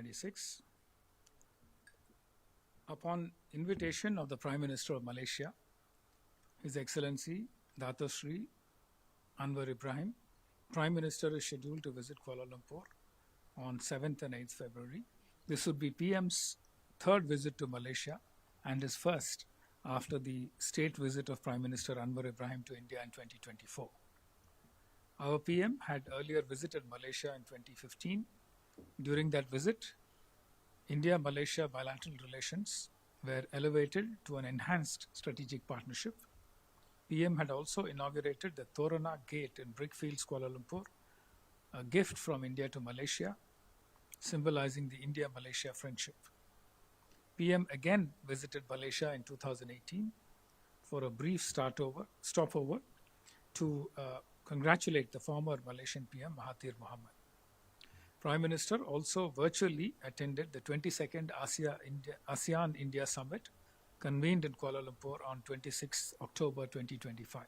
2026. Upon invitation of the Prime Minister of Malaysia, His Excellency Dato Sri Anwar Ibrahim, Prime Minister is scheduled to visit Kuala Lumpur on 7th and 8th February. This would be PM's third visit to Malaysia and his first after the state visit of Prime Minister Anwar Ibrahim to India in 2024. Our PM had earlier visited Malaysia in 2015. During that visit, India-Malaysia bilateral relations were elevated to an enhanced strategic partnership. PM had also inaugurated the Torana Gate in Brickfields, Kuala Lumpur, a gift from India to Malaysia, symbolizing the India-Malaysia friendship. PM again visited Malaysia in 2018 for a brief stopover to congratulate the former Malaysian PM Mahathir Mohamad. Prime Minister also virtually attended the 22nd ASEAN-India Summit convened in Kuala Lumpur on 26 October 2025.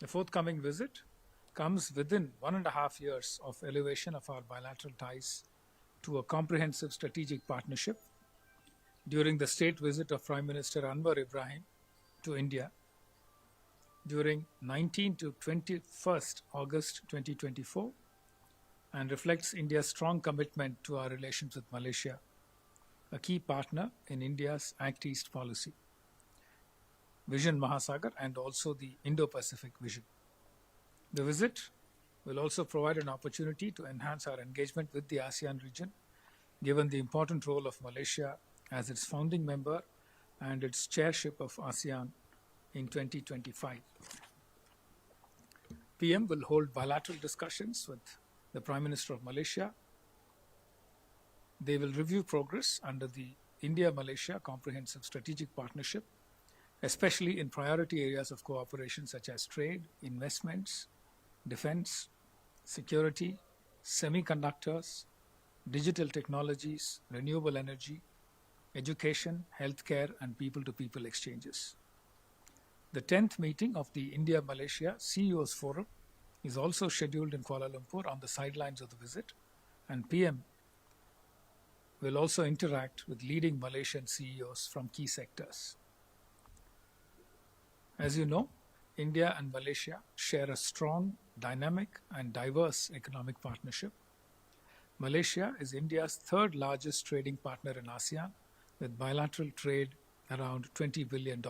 The forthcoming visit comes within 1.5 years of elevation of our bilateral ties to a comprehensive strategic partnership. During the state visit of Prime Minister Anwar Ibrahim to India during 19 to 21st August 2024, and reflects India's strong commitment to our relations with Malaysia, a key partner in India's Act East policy, Vision Mahasagar, and also the Indo-Pacific vision. The visit will also provide an opportunity to enhance our engagement with the ASEAN region, given the important role of Malaysia as its founding member and its chairship of ASEAN in 2025. PM will hold bilateral discussions with the Prime Minister of Malaysia. They will review progress under the India-Malaysia Comprehensive Strategic Partnership, especially in priority areas of cooperation such as trade, investments, defense, security, semiconductors, digital technologies, renewable energy, education, healthcare, and people-to-people exchanges. The 10th meeting of the India-Malaysia CEOs Forum is also scheduled in Kuala Lumpur on the sidelines of the visit, and PM will also interact with leading Malaysian CEOs from key sectors. As you know, India and Malaysia share a strong, dynamic, and diverse economic partnership. Malaysia is India's third largest trading partner in ASEAN, with bilateral trade around $20 billion.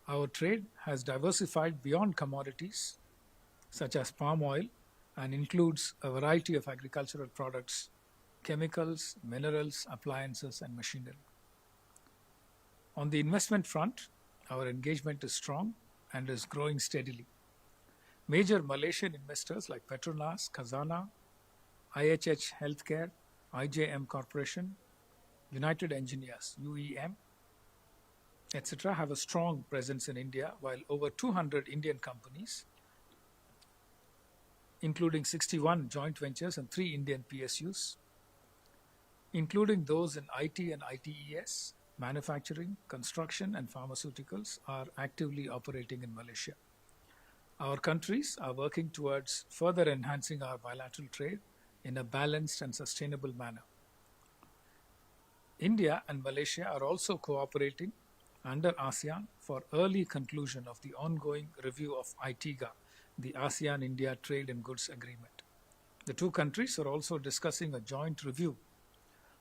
Our trade has diversified beyond commodities such as palm oil and includes a variety of agricultural products, chemicals, minerals, appliances, and machinery. On the investment front, our engagement is strong and is growing steadily. Major Malaysian investors like Petronas, Khazanah, IHH Healthcare, IJM Corporation, United Engineers, UEM, etc. have a strong presence in India, while over 200 Indian companies, including 61 joint ventures and 3 Indian PSUs, including those in IT and ITES, manufacturing, construction, and pharmaceuticals, are actively operating in Malaysia. Our countries are working towards further enhancing our bilateral trade in a balanced and sustainable manner. India and Malaysia are also cooperating under ASEAN for early conclusion of the ongoing review of ITIGA, the ASEAN-India Trade in Goods Agreement. The two countries are also discussing a joint review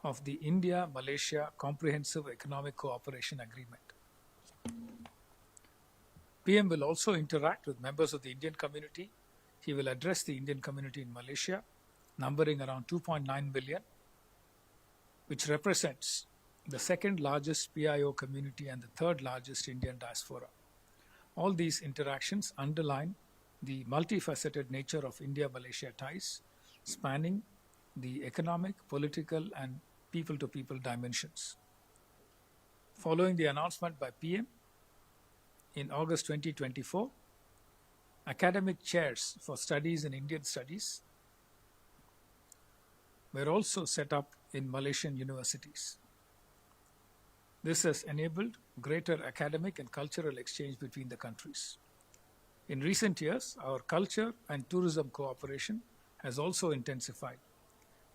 of the India-Malaysia Comprehensive Economic Cooperation Agreement. PM will also interact with members of the Indian community. He will address the Indian community in Malaysia, numbering around 2.9 billion, which represents the second largest PIO community and the third largest Indian diaspora. All these interactions underline the multifaceted nature of India-Malaysia ties, spanning the economic, political, and people-to-people dimensions. Following the announcement by PM in August 2024, academic chairs for studies in Indian studies were also set up in Malaysian universities. This has enabled greater academic and cultural exchange between the countries. In recent years, our culture and tourism cooperation has also intensified.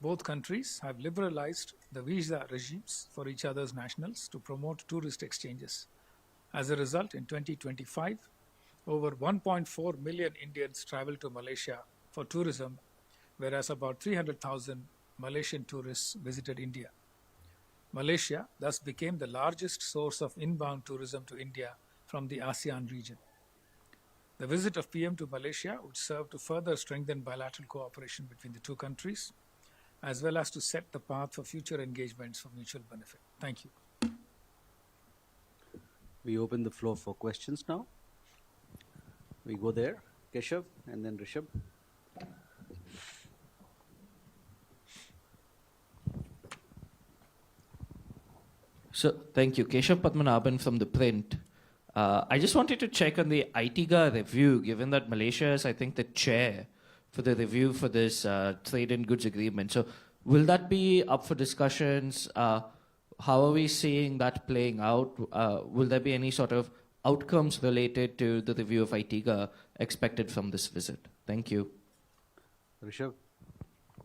Both countries have liberalized the visa regimes for each other's nationals to promote tourist exchanges. As a result, in 2025, over 1.4 million Indians traveled to Malaysia for tourism, whereas about 300,000 Malaysian tourists visited India. Malaysia thus became the largest source of inbound tourism to India from the ASEAN region. The visit of PM to Malaysia would serve to further strengthen bilateral cooperation between the two countries, as well as to set the path for future engagements for mutual benefit. Thank you. We open the floor for questions now. We go there, Keshav, and then Rishabh. So, thank you. Keshav Padmanabhan from The Print. I just wanted to check on the ITGA review, given that Malaysia is, I think, the chair for the review for this trade and goods agreement. So, will that be up for discussions? How are we seeing that playing out? Will there be any sort of outcomes related to the review of ITGA expected from this visit? Thank you. Rishabh.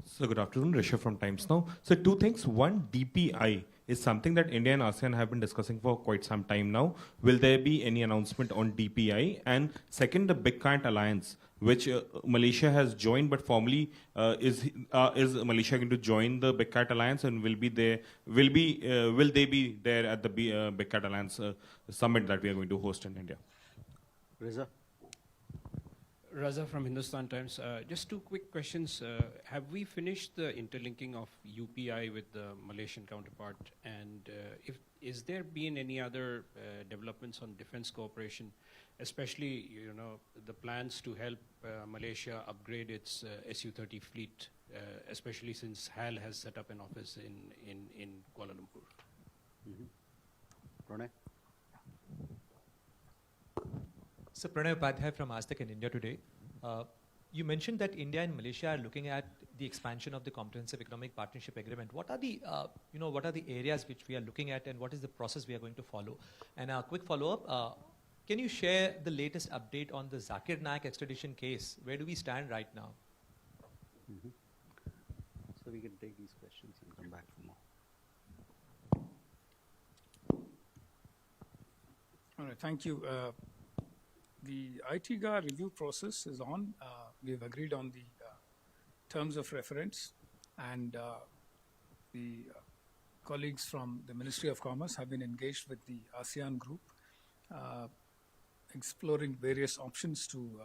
So good afternoon, Rishabh from Times Now. So two things. One, DPI is something that India and ASEAN have been discussing for quite some time now. Will there be any announcement on DPI? And second, the Big Client Alliance, which Malaysia has joined, but formally is Malaysia going to join the Big Client Alliance, and will they be there at the Big Client Alliance summit that we are going to host in India? Reza. Raza from Hindustan Times. Just two quick questions. Have we finished the interlinking of UPI with the Malaysian counterpart? And is there been any other developments on defense cooperation, especially the plans to help Malaysia upgrade its Su-30 fleet, especially since HAL has set up an office in Kuala Lumpur? Pranay. So Pranay Upadhyay from Aztec in India Today. You mentioned that India and Malaysia are looking at the expansion of the Comprehensive Economic Partnership Agreement. What are the, what are the areas which we are looking at, and what is the process we are going to follow? And a quick follow-up, can you share the latest update on the Zakir Naik extradition case? Where do we stand right now? So we can take these questions and come back for more. All right, thank you. The ITGA review process is on. We have agreed on the terms of reference, and the colleagues from the Ministry of Commerce have been engaged with the ASEAN group, exploring various options to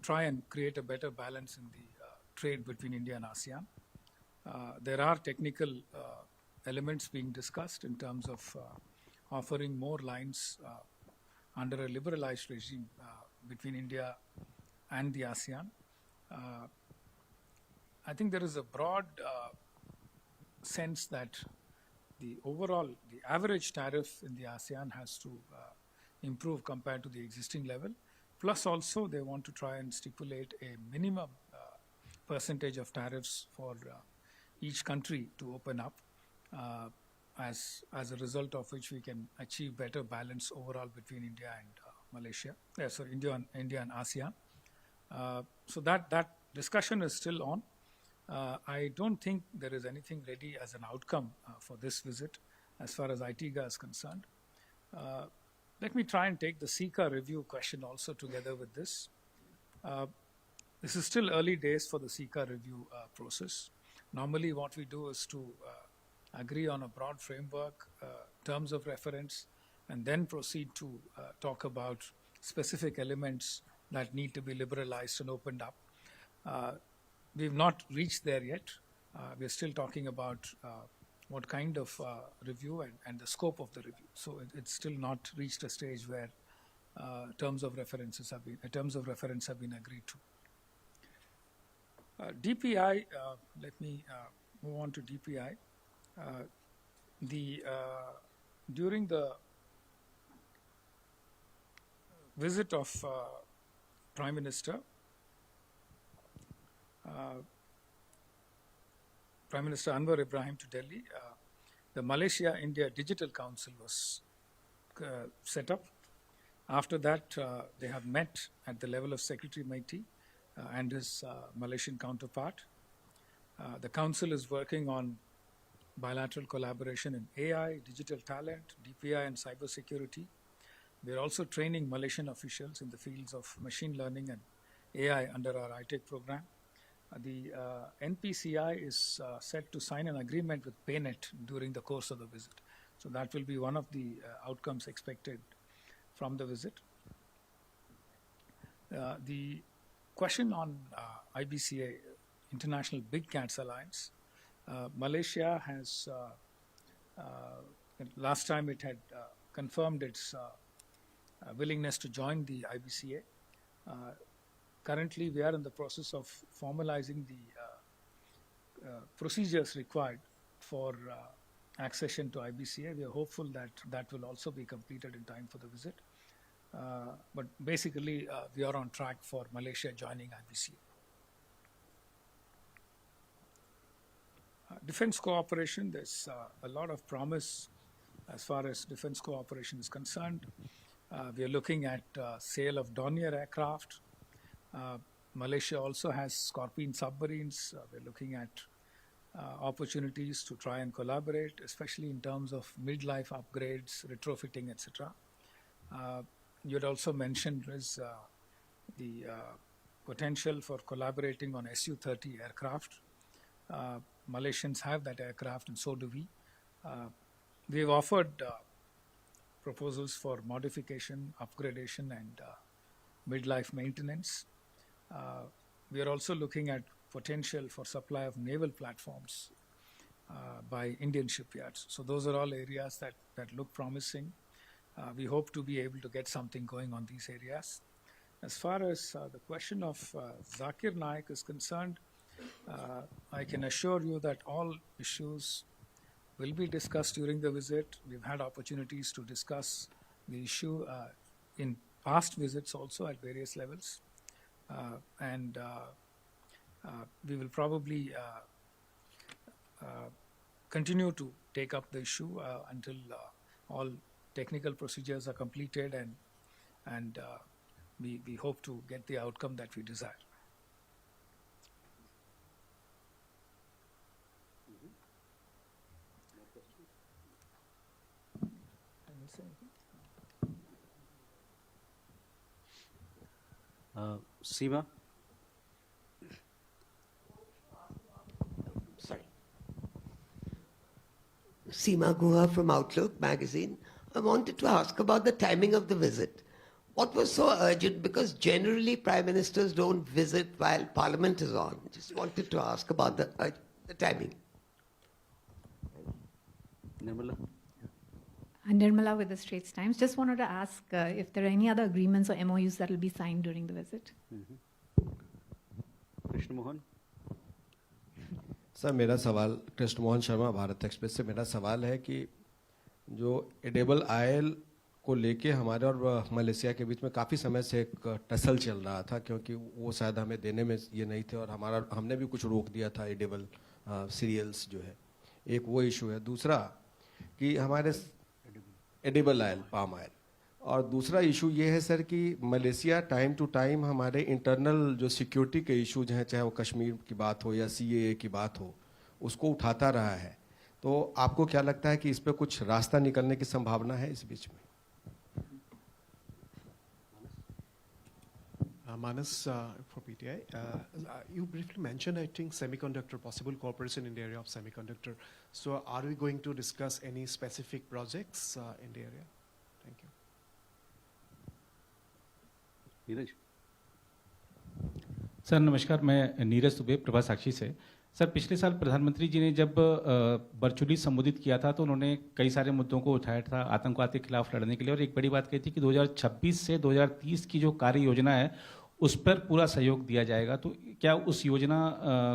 try and create a better balance in the trade between India and ASEAN. There are technical elements being discussed in terms of offering more lines under a liberalized regime between India and the ASEAN. I think there is a broad sense that the average tariff in the ASEAN has to improve compared to the existing level. Plus also they want to try and stipulate a minimum percentage of tariffs for each country to open up, as a result of which we can achieve better balance overall between India and India and ASEAN. So that discussion is still on. I don't think there is anything ready as an outcome for this visit as far as ITGA is concerned. Let me try and take the SICA review question also together with this. This is still early days for the SICA review process. Normally what we do is to agree on a broad framework, terms of reference, and then proceed to talk about specific elements that need to be liberalized and opened up. We've not reached there yet. We're still talking about what kind of review and the scope of the review. So it's still not reached a stage where terms of reference have been agreed to. DPI. Let me move on to DPI. During the visit of Prime Minister Anwar Ibrahim to Delhi, the Malaysia-India Digital Council was set up. After that, they have met at the level of Secretary MEA and his Malaysian counterpart. The Council is working on bilateral collaboration in AI, digital talent, DPI, and cybersecurity. We are also training Malaysian officials in the fields of machine learning and AI under our ITEC program. The NPCI is set to sign an agreement with PayNet during the course of the visit. So that will be one of the outcomes expected from the visit. The question on IBCA, International Big Cats Alliance, Malaysia has, last time it had confirmed its willingness to join the IBCA. Currently, we are in the process of formalizing the procedures required for accession to IBCA. We are hopeful that that will also be completed in time for the visit. But basically, we are on track for Malaysia joining IBCA. Defense cooperation, there's a lot of promise as far as defense cooperation is concerned. We are looking at sale of Dornier aircraft. Malaysia also has Scorpion submarines. We're looking at opportunities to try and collaborate, especially in terms of mid-life upgrades, retrofitting, etc. You had also mentioned the potential for collaborating on Su-30 aircraft. Malaysians have that aircraft, and so do we. We've offered proposals for modification, upgradation, and mid-life maintenance. We are also looking at potential for supply of naval platforms by Indian shipyards. So those are all areas that look promising. We hope to be able to get something going on these areas. As far as the question of Zakir Naik is concerned, I can assure you that all issues will be discussed during the visit. We've had opportunities to discuss the issue in past visits also at various levels. And we will probably continue to take up the issue until all technical procedures are completed, and we hope to get the outcome that we desire. Seema? Sorry. Seema Guha from Outlook magazine. I wanted to ask about the timing of the visit. What was so urgent? Because generally prime ministers don't visit while parliament is on. Just wanted to ask about the timing. Nirmala? Nirmala with the Straits Times. Just wanted to ask if there are any other agreements or MOUs that will be signed during the visit. Krishna Mohan? Sir मेरा सवाल Krishna Mohan Sharma Bharat express से मेरा सवाल है कि जो edible oil को लेके हमारे और मलेशिया के बीच में काफ़ी समय से एक टसल चल रहा था, क्योंकि वो शायद हमें देने में ये नहीं थे और हमने भी कुछ रोक दिया था एडेबल सीरियल्स जो है. एक वो इशू है. दूसरा कि हमारे एडिबल ऑयल पाम ऑयल, और दूसरा इशू ये है सर कि मलेशिया टाइम टू टाइम हमारे इंटरनल जो सिक्योरिटी के इश्यूज हैं, चाहे वो कश्मीर की बात हो या CAA की बात हो, उसको उठाता रहा है. तो आपको क्या लगता है कि इस पर कुछ रास्ता निकलने की संभावना है इस बीच में? Manas for PTI. You briefly mentioned, I think, semiconductor, possible cooperation in the area of semiconductor. So are we going to discuss any specific projects in the area? Thank you. Neeraj? Sir नमस्कार, मैं नीरज दुबे प्रभा साक्षी से. Sir पिछले साल प्रधानमंत्री जी ने जब virtually संबोधित किया था तो उन्होंने कई सारे मुद्दों को उठाया था आतंकवाद के खिलाफ लड़ने के लिए, और एक बड़ी बात कही थी कि 2026 से 2030 की जो कार्य योजना है उस पर पूरा सहयोग दिया जाएगा. तो क्या उस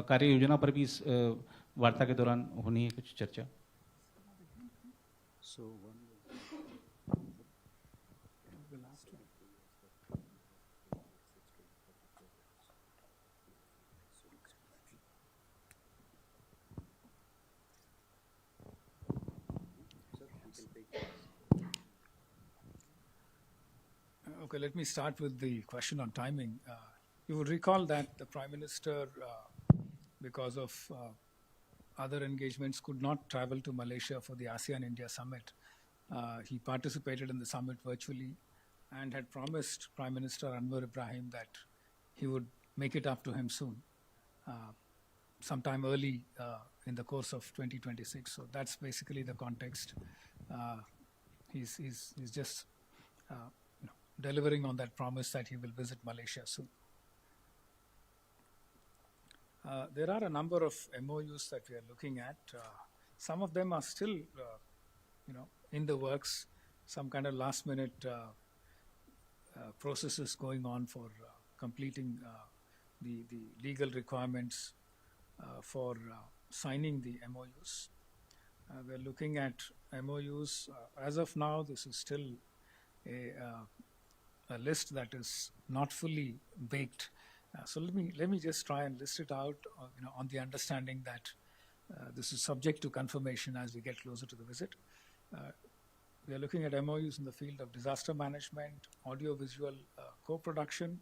कार्य योजना पर भी इस वार्ता के दौरान होनी है कुछ चर्चा? Okay, let me start with the question on timing. You would recall that the Prime Minister, because of other engagements, could not travel to Malaysia for the ASEAN-India summit. He participated in the summit virtually and had promised Prime Minister Anwar Ibrahim that he would make it up to him soon, sometime early in the course of 2026. So that's basically the context. He's just delivering on that promise that he will visit Malaysia soon. There are a number of MOUs that we are looking at. Some of them are still, in the works. Some kind of last-minute processes going on for completing the legal requirements for signing the MOUs. We're looking at MOUs. As of now, this is still a list that is not fully baked. So let me just try and list it out, on the understanding that this is subject to confirmation as we get closer to the visit. We are looking at MOUs in the field of disaster management, audiovisual co-production,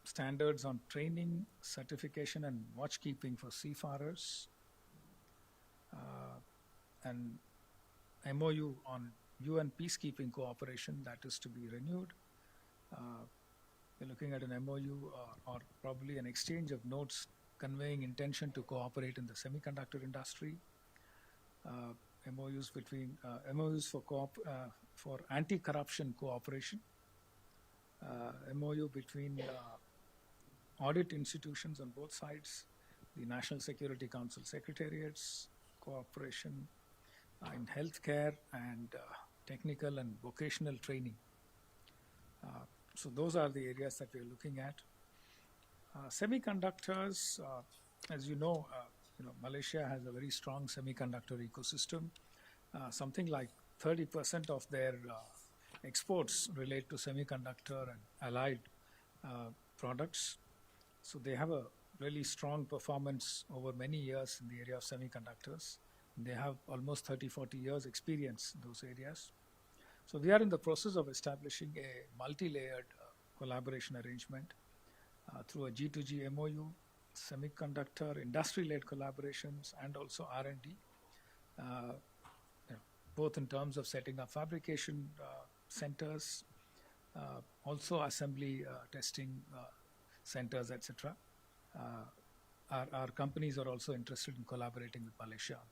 standards on training, certification, and watchkeeping for seafarers, and MOU on UN peacekeeping cooperation that is to be renewed. We're looking at an MOU or probably an exchange of notes conveying intention to cooperate in the semiconductor industry. MOUs between MOUs for anti-corruption cooperation. MOU between audit institutions on both sides, the National Security Council secretariats, cooperation in healthcare and technical and vocational training. So those are the areas that we're looking at. Semiconductors, as you know, Malaysia has a very strong semiconductor ecosystem. Something like 30% of their exports relate to semiconductor and allied products. So they have a really strong performance over many years in the area of semiconductors. They have almost 30-40 years experience in those areas. So we are in the process of establishing a multi-layered collaboration arrangement through a G2G MOU, semiconductor industry-led collaborations, and also R&D, both in terms of setting up fabrication centers, also assembly testing centers, etc. Our companies are also interested in collaborating with Malaysia on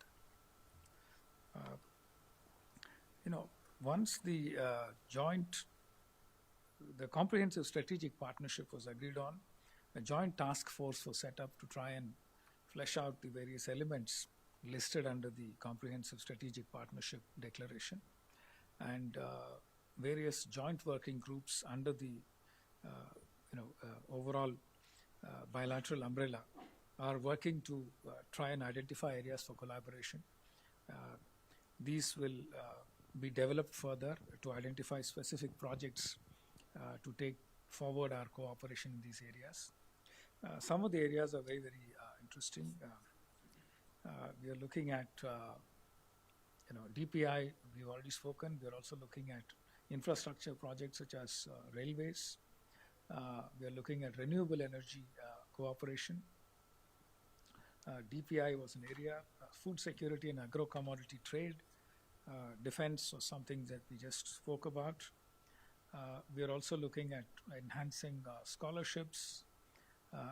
that. Once the comprehensive strategic partnership was agreed on, a joint task force was set up to try and flesh out the various elements listed under the comprehensive strategic partnership declaration, and various joint working groups under the overall bilateral umbrella are working to try and identify areas for collaboration. These will be developed further to identify specific projects to take forward our cooperation in these areas. Some of the areas are very, very interesting. We are looking at DPI, we've already spoken. We are also looking at infrastructure projects such as railways. We are looking at renewable energy cooperation. DPI was an area, food security and agro-commodity trade. Defense was something that we just spoke about. We are also looking at enhancing scholarships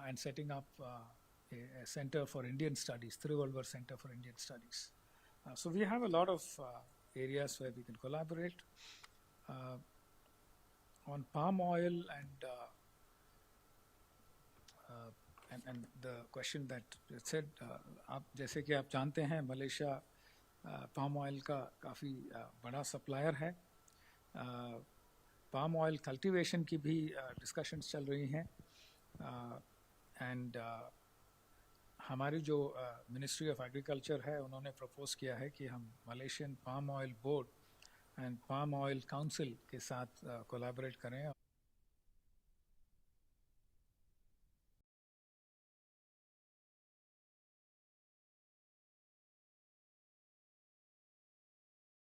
and setting up a Center for Indian Studies, Thiruvallur Center for Indian Studies. So we have a lot of areas where we can collaborate. On palm oil and the question that you said, जैसे कि आप जानते हैं, Malaysia palm oil का काफ़ी बड़ा supplier है. Palm oil cultivation की भी discussions चल रही हैं, and हमारी जो Ministry of Agriculture है, उन्होंने propose किया है कि हम Malaysian Palm Oil Board and Palm Oil Council के साथ collaborate करें.